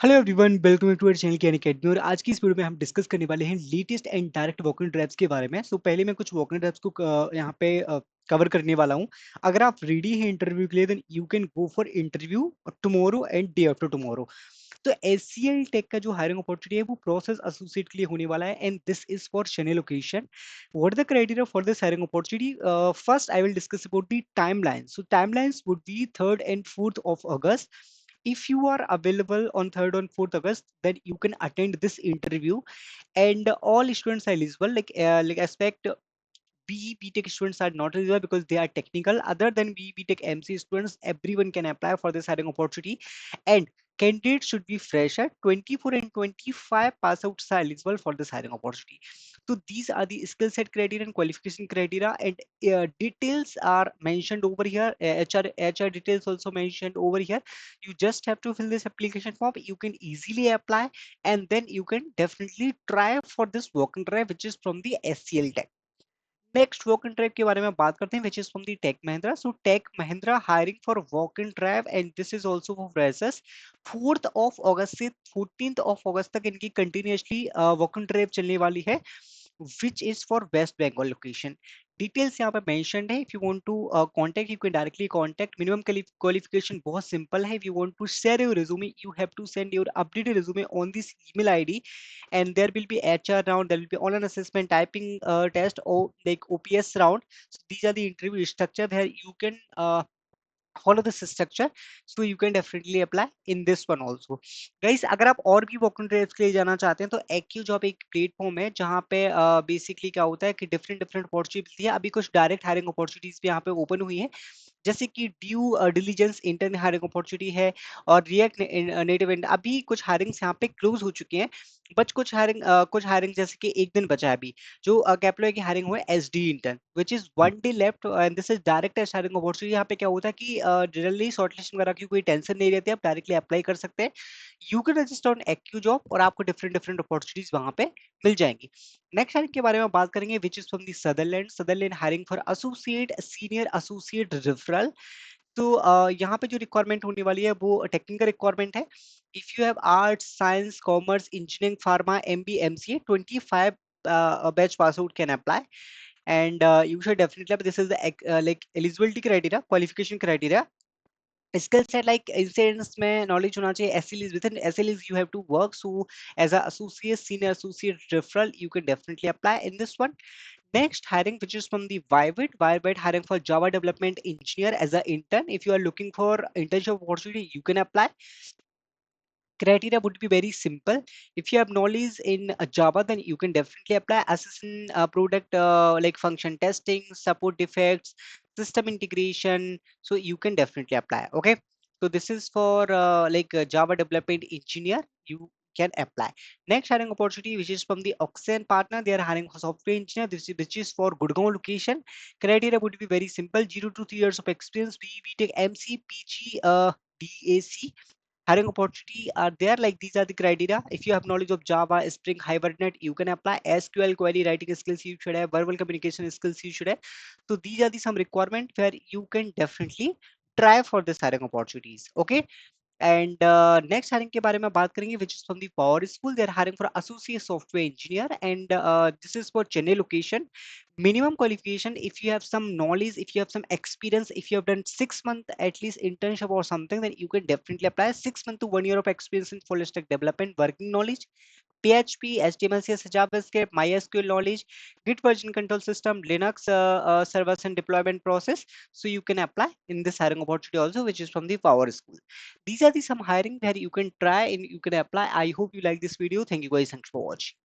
Hello everyone, welcome to our channel Can Academy. और आज की इस वीडियो में हम डिस्कस करने वाले हैं latest and direct walk in drives के बारे में। सो पहले मैं कुछ वॉक इन ड्राइव्स को यहाँ पे कवर करने वाला हूँ। अगर आप रेडी हैं इंटरव्यू के लिए then you can go for interview tomorrow and day after tomorrow. तो एचसीएल टेक का जो हायरिंग अपॉर्चुनिटी है वो प्रोसेस एसोसिएट के लिए होने वाला है and this is for Chennai location. What the criteria for this hiring opportunity? First I will discuss about the timeline. So timelines would be 3rd and 4th of August. If you are available on 3rd and 4th August, then you can attend this interview, and all students are eligible. Like aspect BE BTech students are not eligible because they are technical. Other than BE BTech MC students, everyone can apply for this hiring opportunity, and candidates should be fresher. 24 and 25 pass outs are eligible for this hiring opportunity. So these are the skill set criteria and qualification criteria, and details are mentioned over here. HR details also mentioned over here. You just have to fill this application form. You can easily apply, and then you can definitely try for this walk-in drive, which is from the SCL Tech. Next walk in drive के बारे में बात करते हैं, which is from the tech Mahindra. So tech Mahindra hiring for walk in drive and this is also for freshers. 4th of August से 14th of अगस्त तक इनकी continuously walk in drive चलने वाली है, which is for West Bengal location. Details यहाँ पे mentioned है. If you want to contact, you can directly contact. Minimum qualification बहुत simple है. If you want to share your resume, you have to send your updated resume on this email ID, and there will be HR round, there will be online assessment, typing test, or like OPS round. So these are the interview structure where you can follow this structure, so you can definitely apply in this one also. Guys, अगर आप और भी walk in drives के लिए जाना चाहते हैं तो एक्यू जॉब एक प्लेटफॉर्म है जहाँ पे बेसिकली क्या होता है कि डिफरेंट डिफरेंट अपॉर्चुनिटीज है। अभी कुछ डायरेक्ट हायरिंग अपॉर्चुनिटीज भी यहाँ पे ओपन हुई है, जैसे कि due diligence intern hiring opportunity है, और रिएक्ट नेटिव अभी कुछ हायरिंग्स यहाँ पे क्लोज हो चुके हैं, बट कुछ हायरिंग जैसे कि एक दिन बचा है अभी, जो कैप्लोय की हायरिंग हुआ है SD intern, which is 1 day left, and this is direct hiring opportunity. यहाँ पे क्या होता है कि जनरली शॉर्टलिस्टिंग वगैरह की कोई टेंशन नहीं रहती, आप डायरेक्टली अप्लाई कर सकते हैं। You can register on AQ job और आपको डिफरेंट डिफरेंट अपॉर्चुनिटीज वहां पे मिल जाएंगी। नेक्स्ट हायरिंग के बारे में बात करेंगे, विच is from the Sutherland hiring for associate senior associate referral. तो यहाँ पे जो रिक्वायरमेंट होने वाली है वो टेक्निकल रिक्वायरमेंट है। If you have arts, science, commerce, engineering, pharma, MB, MCA, 25 batch pass out can apply, and you should definitely, this is the like eligibility criteria, qualification criteria. Skill set like incidents में knowledge होना चाहिए। SL is with in SL is you have to work, so as a associate, senior associate referral, you can definitely apply in this one. Next hiring, which is from the Vivid hiring for Java development engineer as an intern. If you are looking for internship opportunity, you can apply. Criteria would be very simple. If you have knowledge in Java, then you can definitely apply. Assistant product like function testing, support defects, system integration, so you can definitely apply. Okay, so this is for Java development engineer, you can apply. Next hiring opportunity, which is from the Oxen partner, they are hiring for software engineer, which is for Gurgaon location. Criteria would be very simple: 0 to 3 years of experience, BE BTech MC PG DAC. Hiring opportunity are there, like these are the criteria. If you have knowledge of Java, Spring, Hibernate, you can apply. SQL query writing skills you should have, verbal communication skills you should have. So these are the some requirement where you can definitely try for this hiring opportunities. Okay, and next hiring के बारे में बात करेंगे, which is from the Power School. They are hiring for associate software engineer, and this is for Chennai location. Minimum qualification: if you have some knowledge, if you have some experience, if you have done 6 month at least internship or something, then you can definitely apply. 6 month to 1 year of experience in full stack development, working knowledge, PHP, HTML, CSS, JavaScript, MySQL knowledge, Git version control system, Linux servers and deployment process. So you can apply in this hiring opportunity also, which is from the Power School. These are the some hiring where you can try and you can apply. I hope you like this video. Thank you guys. Thanks for watching.